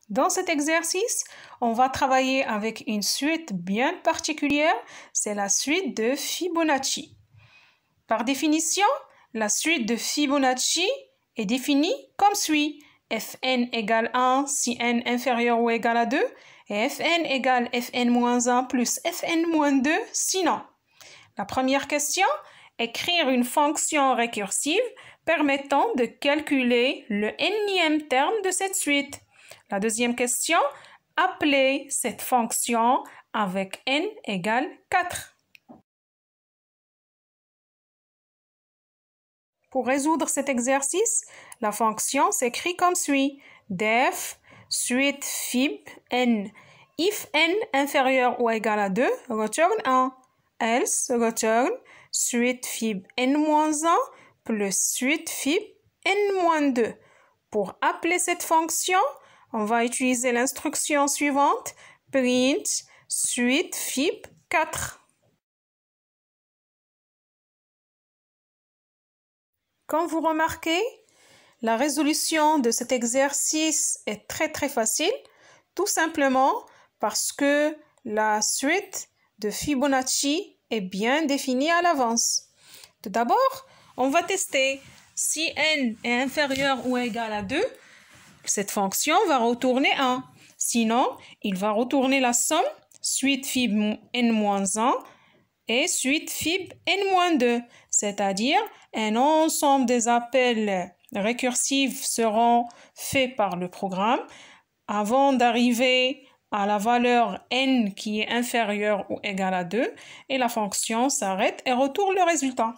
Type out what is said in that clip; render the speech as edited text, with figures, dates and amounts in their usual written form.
Dans cet exercice, on va travailler avec une suite bien particulière, c'est la suite de Fibonacci. Par définition, la suite de Fibonacci est définie comme suit. Fn égale 1 si n inférieur ou égal à 2 et Fn égale Fn-1 plus Fn-2 sinon. La première question, écrire une fonction récursive permettant de calculer le nème terme de cette suite. La deuxième question, appeler cette fonction avec n égale 4. Pour résoudre cet exercice, la fonction s'écrit comme suit. Def suite fib n. If n inférieur ou égal à 2, return 1. Else return suite fib n-1 plus suite fib n-2. Pour appeler cette fonction, on va utiliser l'instruction suivante, print suite fib 4. Comme vous remarquez, la résolution de cet exercice est très facile, tout simplement parce que la suite de Fibonacci est bien définie à l'avance. Tout d'abord, on va tester si n est inférieur ou égal à 2, cette fonction va retourner 1. Sinon, il va retourner la somme suite fib n-1 et suite fib n-2, c'est-à-dire un ensemble des appels récursifs seront faits par le programme avant d'arriver à la valeur n qui est inférieure ou égale à 2 et la fonction s'arrête et retourne le résultat.